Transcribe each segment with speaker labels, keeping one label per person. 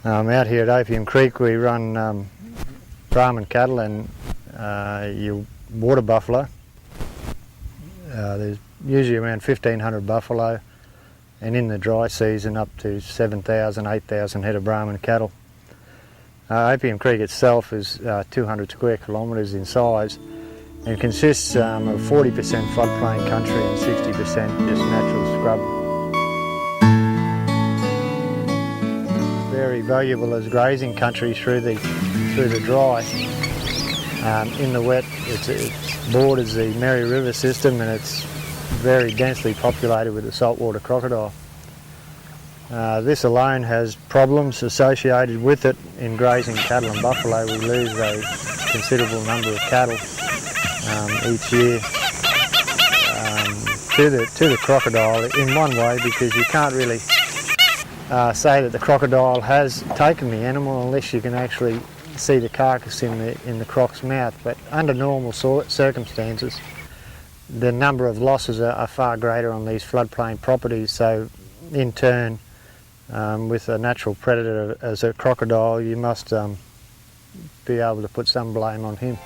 Speaker 1: Out here at Opium Creek we run Brahman cattle and your water buffalo. There's usually around 1,500 buffalo, and in the dry season up to 7,000, 8,000 head of Brahman cattle. Opium Creek itself is 200 square kilometres in size and consists of 40% floodplain country and 60% just natural scrub. Very valuable as grazing country through the dry. In the wet it borders the Mary River system and it's very densely populated with the saltwater crocodile. This alone has problems associated with it. In grazing cattle and buffalo we lose a considerable number of cattle each year to the crocodile in one way, because you can't really say that the crocodile has taken the animal unless you can actually see the carcass in the croc's mouth. But under normal circumstances the number of losses are far greater on these floodplain properties, so in turn with a natural predator as a crocodile you must be able to put some blame on him.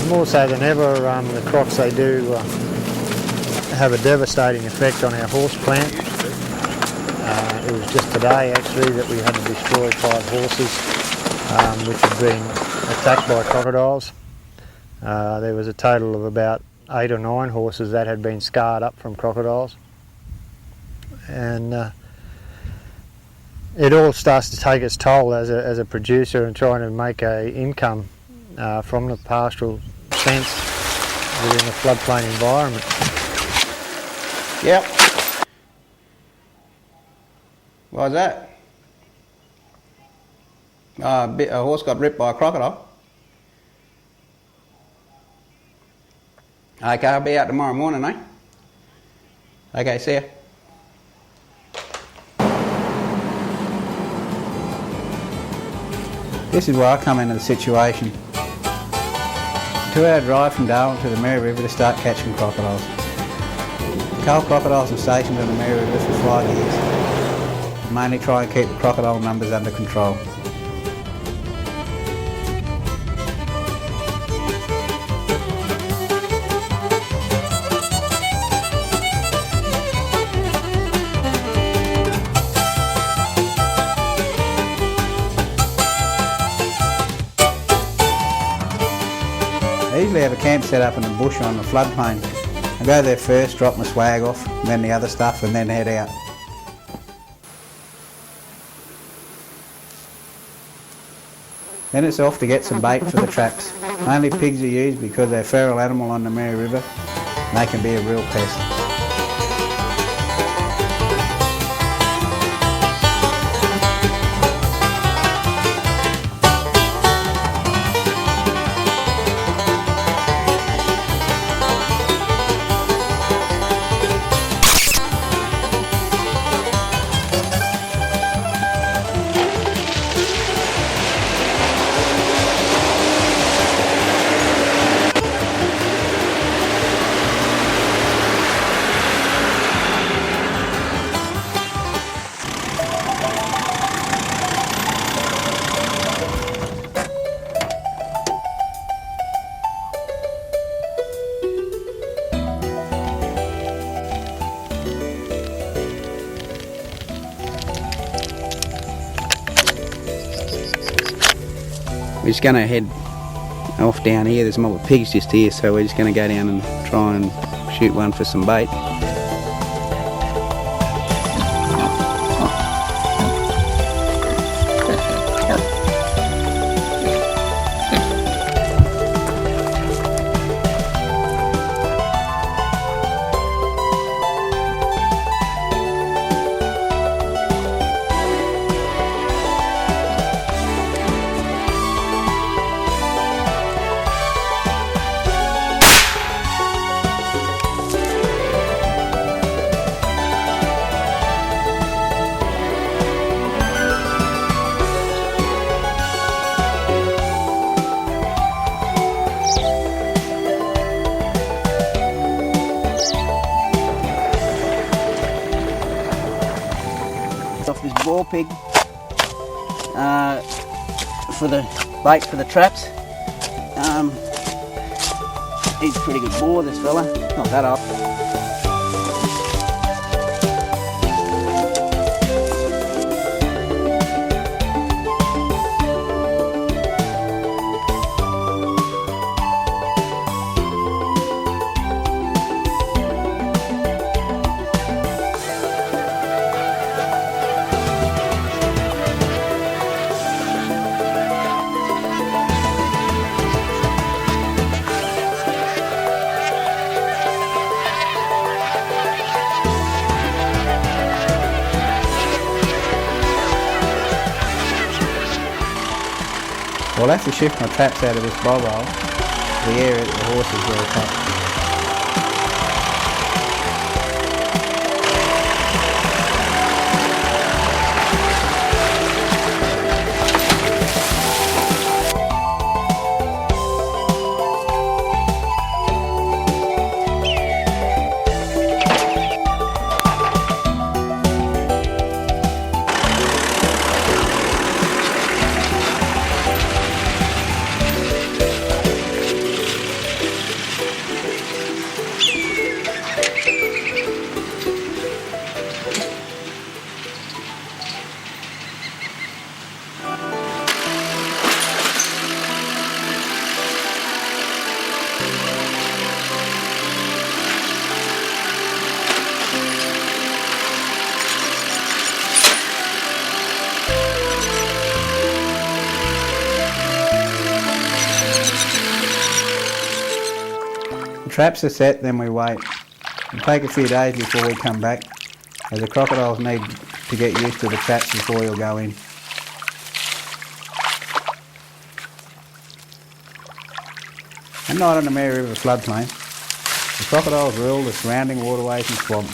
Speaker 1: More so than ever, the crocs, they do have a devastating effect on our horse plant. It was just today actually that we had to destroy 5 horses which had been attacked by crocodiles. There was a total of about 8 or 9 horses that had been scarred up from crocodiles, and it all starts to take its toll as a producer and trying to make a income from the pastoral sense within a floodplain environment.
Speaker 2: Yep. What was that? A horse got ripped by a crocodile. Okay, I'll be out tomorrow morning, eh? Okay, see ya. This is where I come into the situation. 2-hour drive from Darwin to the Mary River to start catching crocodiles. Cull crocodiles are stationed on the Mary River for 5 years. Mainly try and keep the crocodile numbers under control. I usually have a camp set up in the bush on the floodplain. I go there first, drop my swag off, then the other stuff, and then head out. Then it's off to get some bait for the traps. Only pigs are used because they're a feral animal on the Mary River and they can be a real pest. We're just going to head off down here. There's a mob of pigs just here, so we're just going to go down and try and shoot one for some bait. Off this boar pig for the bait for the traps. He's a pretty good boar, this fella, not that old. Well, I'll have to shift my traps out of this bog hole to the area that the horses will attack. The traps are set, then we wait. It'll take a few days before we come back, as the crocodiles need to get used to the traps before you'll go in. At night on the Mary River floodplain, the crocodiles rule the surrounding waterways and swamps.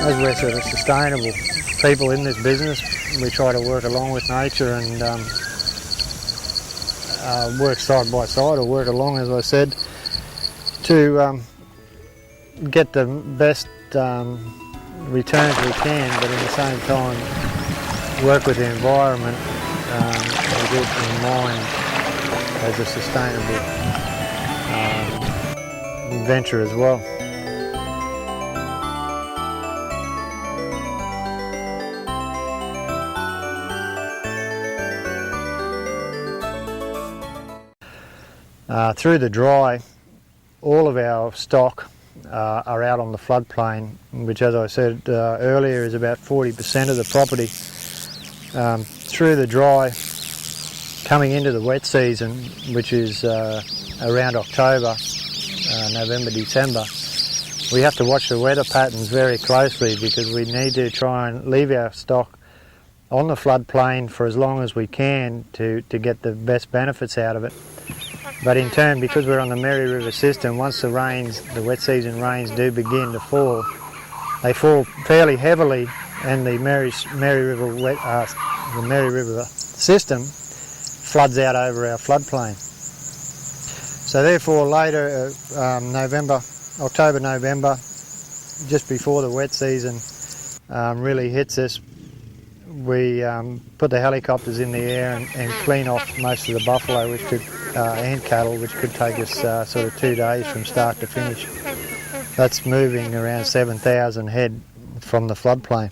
Speaker 1: As we're sort of sustainable people in this business, we try to work along with nature and work side by side, or work along, as I said, to get the best returns we can, but at the same time work with the environment with it in mind as a sustainable venture as well. Through the dry, all of our stock are out on the floodplain, which, as I said earlier, is about 40% of the property. Through the dry, coming into the wet season, which is around October, November, December, we have to watch the weather patterns very closely because we need to try and leave our stock on the floodplain for as long as we can to get the best benefits out of it. But in turn, because we're on the Mary River system, once the wet season rains do begin to fall, they fall fairly heavily, and the Mary River system floods out over our floodplain. So therefore, later, October, November, just before the wet season really hits us, we put the helicopters in the air and clean off most of the buffalo, and cattle, which could take us sort of 2 days from start to finish. That's moving around 7,000 head from the floodplain.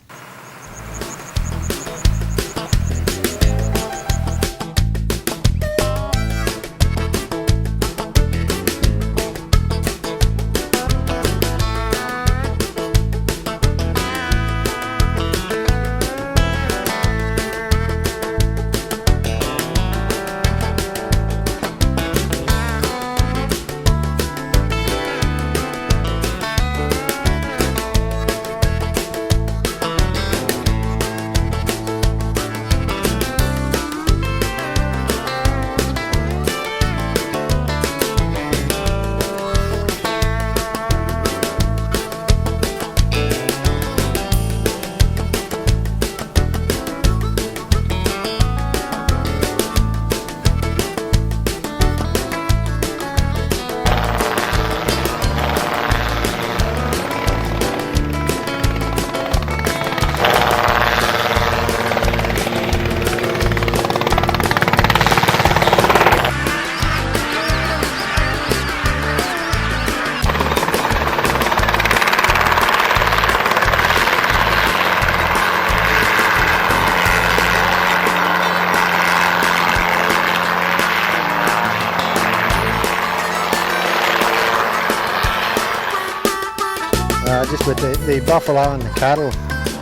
Speaker 1: Just with the buffalo and the cattle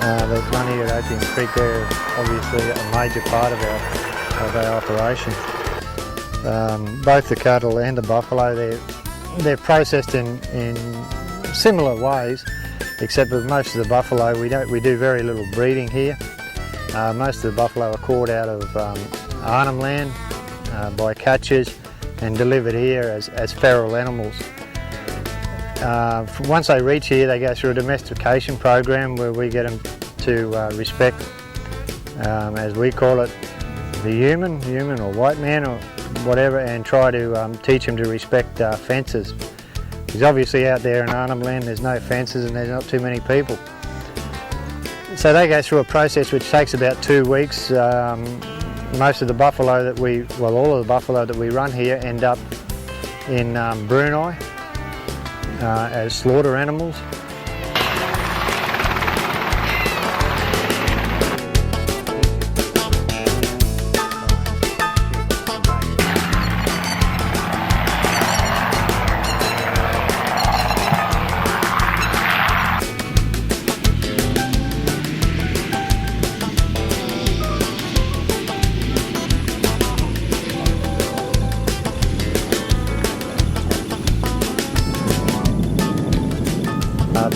Speaker 1: that run here at Opium Creek, they're obviously a major part of our operation. Both the cattle and the buffalo, they're processed in similar ways, except with most of the buffalo we do very little breeding here. Most of the buffalo are caught out of Arnhem Land by catchers and delivered here as feral animals. Once they reach here, they go through a domestication program where we get them to respect, as we call it, the human or white man or whatever, and try to teach them to respect fences. Because obviously out there in Arnhem Land there's no fences and there's not too many people. So they go through a process which takes about 2 weeks. Most of the buffalo all of the buffalo that we run here end up in Brunei as slaughter animals.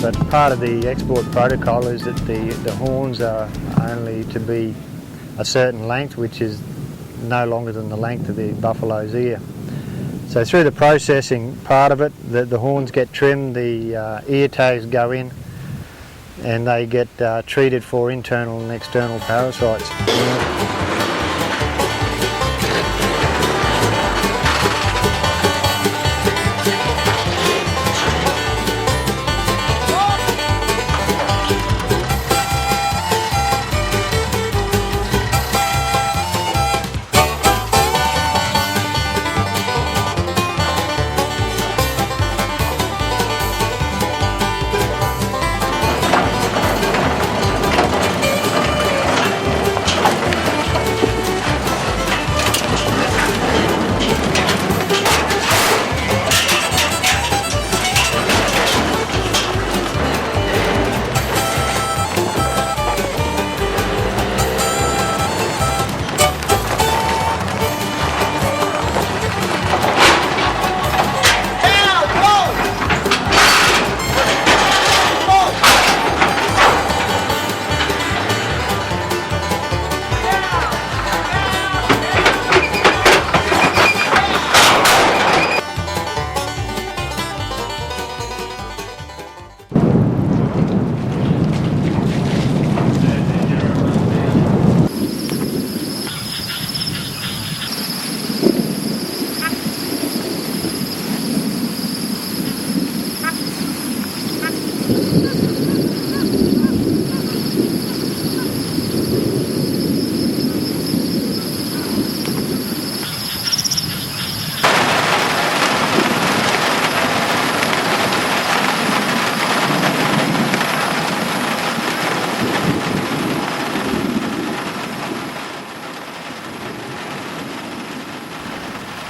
Speaker 1: But part of the export protocol is that the horns are only to be a certain length, which is no longer than the length of the buffalo's ear. So through the processing part of it, the horns get trimmed, the ear tags go in, and they get treated for internal and external parasites.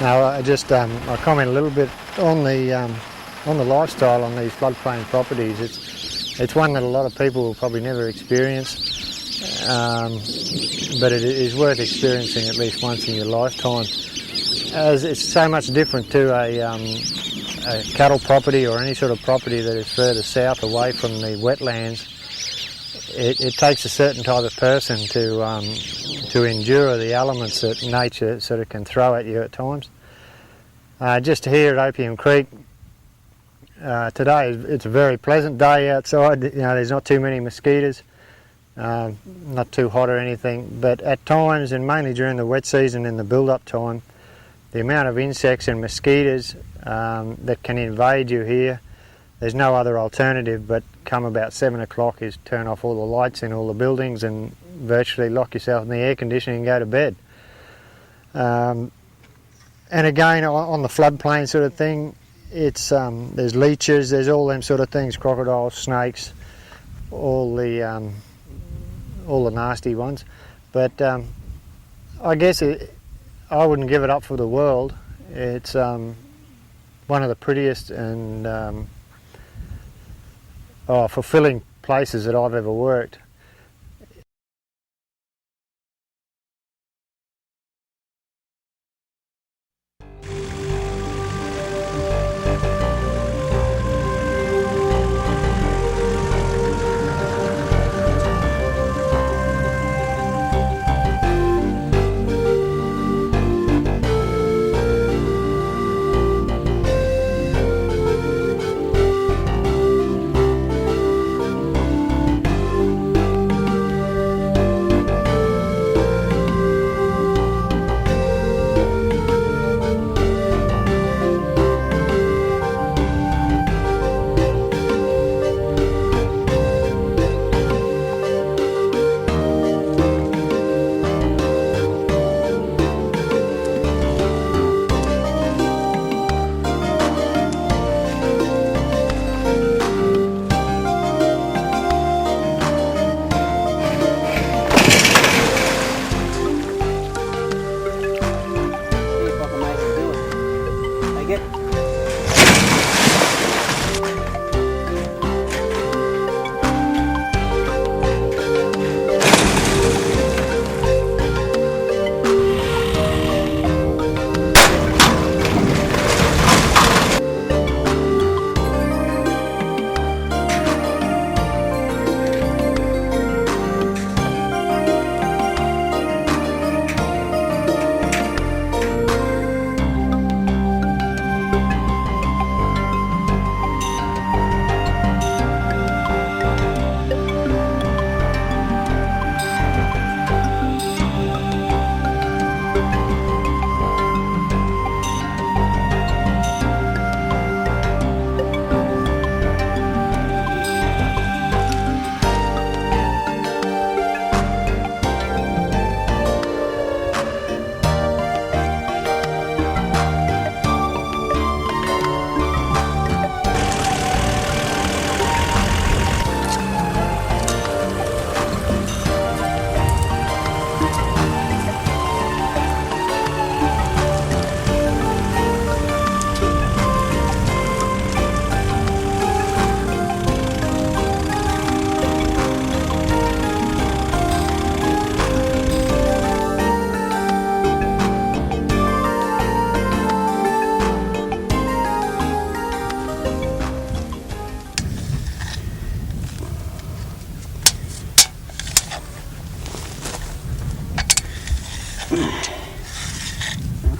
Speaker 1: Now, I comment a little bit on the lifestyle on these floodplain properties. It's one that a lot of people will probably never experience, but it is worth experiencing at least once in your lifetime, as it's so much different to a cattle property or any sort of property that is further south away from the wetlands. It takes a certain type of person to endure the elements that nature sort of can throw at you at times. Just here at Opium Creek today, it's a very pleasant day outside. You know, there's not too many mosquitoes, not too hot or anything, but at times, and mainly during the wet season in the build-up time, the amount of insects and mosquitoes that can invade you here, there's no other alternative but come about 7 o'clock is turn off all the lights in all the buildings and virtually lock yourself in the air conditioning and go to bed. And again, on the floodplain sort of thing, it's there's leeches, there's all them sort of things, crocodiles, snakes, all the nasty ones. But I guess I wouldn't give it up for the world. It's one of the prettiest and fulfilling places that I've ever worked.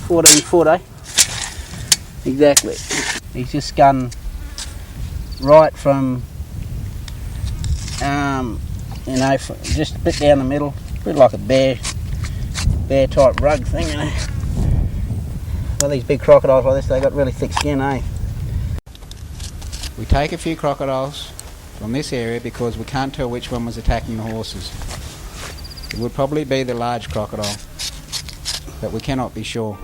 Speaker 3: .14 eh? Exactly. He's just gone right from, just a bit down the middle, a bit like a bear type rug thing, you know. Well, these big crocodiles like this, they got really thick skin, eh?
Speaker 2: We take a few crocodiles from this area because we can't tell which one was attacking the horses. It would probably be the large crocodile, but we cannot be sure.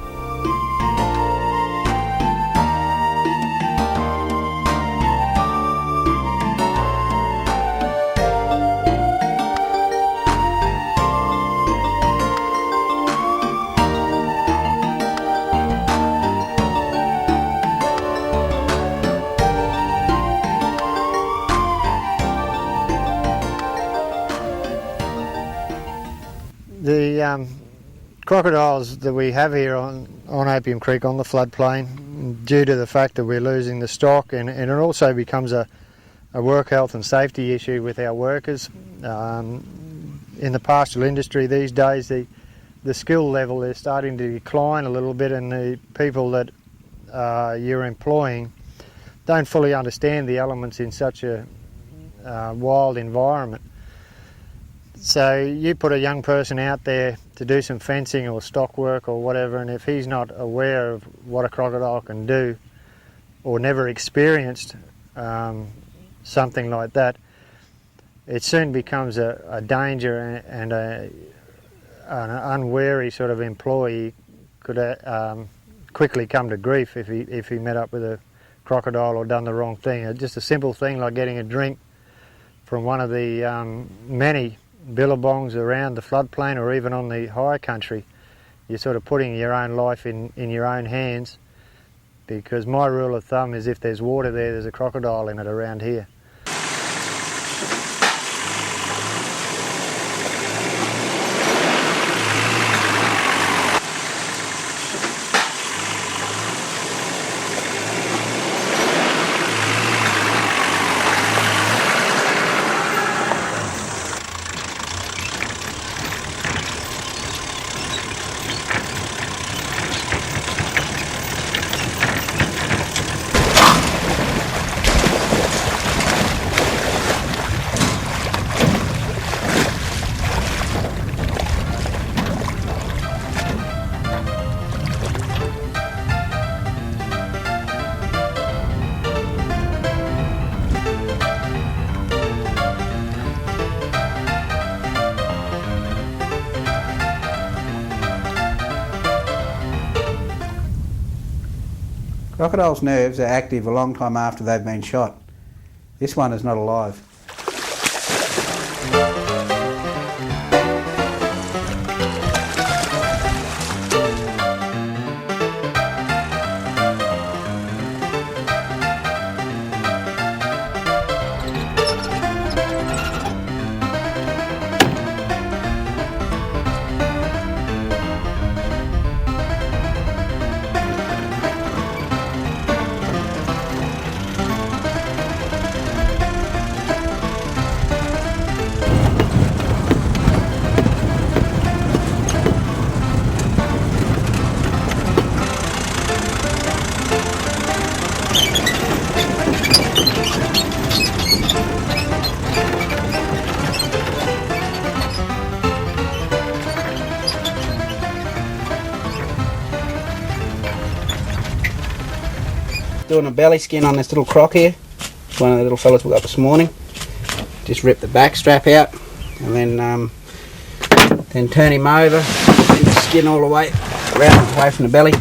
Speaker 1: crocodiles that we have here on Opium Creek on the floodplain, due to the fact that we're losing the stock, and it also becomes a work health and safety issue with our workers. In the pastoral industry these days, the skill level is starting to decline a little bit, and the people that you're employing don't fully understand the elements in such a wild environment. So you put a young person out there to do some fencing or stock work or whatever, and if he's not aware of what a crocodile can do, or never experienced something like that, it soon becomes a danger, and an unwary sort of employee could quickly come to grief if he met up with a crocodile or done the wrong thing. Just a simple thing like getting a drink from one of the many billabongs around the floodplain, or even on the high country, you're sort of putting your own life in your own hands, because my rule of thumb is if there's water there, there's a crocodile in it around here.
Speaker 2: Crocodiles' nerves are active a long time after they've been shot. This one is not alive.
Speaker 3: Doing a belly skin on this little croc here. One of the little fellas we got this morning. Just rip the back strap out, and then turn him over, get the skin all the way around, away from the belly.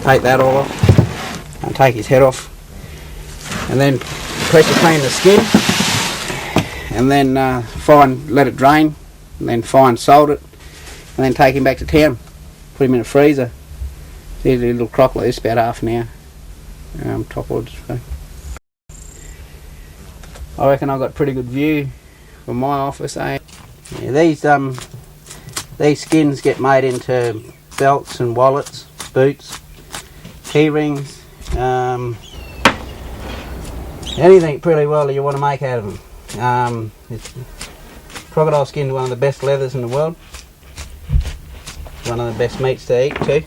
Speaker 3: Take that all off, and take his head off, and then pressure clean the skin, and then let it drain, and then fine salt it, and then take him back to town. Put him in a freezer. There's a little croc like this, about half an hour. Topwards. I reckon I got a pretty good view from my office. Yeah, these skins get made into belts and wallets, boots, key rings, anything pretty well that you want to make out of them. Crocodile skin is one of the best leathers in the world. One of the best meats to eat too.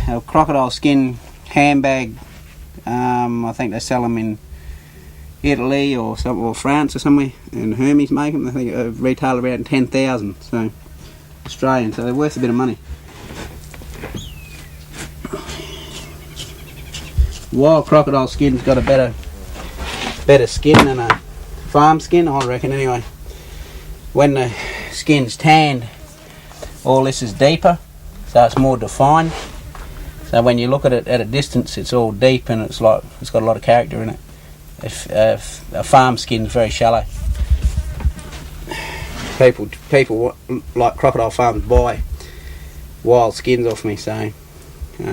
Speaker 3: A crocodile skin handbag, I think they sell them in Italy or France or somewhere, and Hermes make them. I think retail around 10,000, so Australian, so they're worth a bit of money. Wild crocodile skin's got a better skin than a farm skin, I reckon anyway. When the skin's tanned, all this is deeper, so it's more defined. So when you look at it at a distance, it's all deep and it's got a lot of character in it. If a farm skin's very shallow. People like crocodile farms buy wild skins off me, so they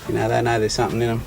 Speaker 3: know there's something in them.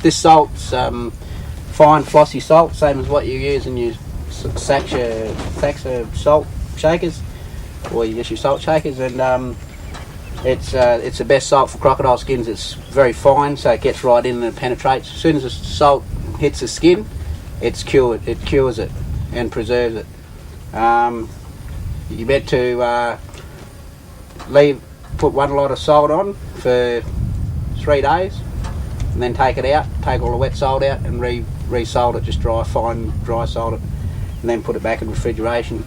Speaker 3: this salt's fine flossy salt, same as what you use in your Saxa salt shakers, or you get your salt shakers, and it's the best salt for crocodile skins. It's very fine, so it gets right in and penetrates. As soon as the salt hits the skin, it's cured. It cures it and preserves it. You meant to put one lot of salt on for 3 days, and then take it out, take all the wet salt out, and re-salt it, just fine dry salt it, and then put it back in refrigeration.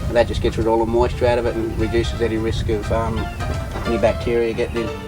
Speaker 3: And that just gets rid of all the moisture out of it and reduces any risk of any bacteria getting in.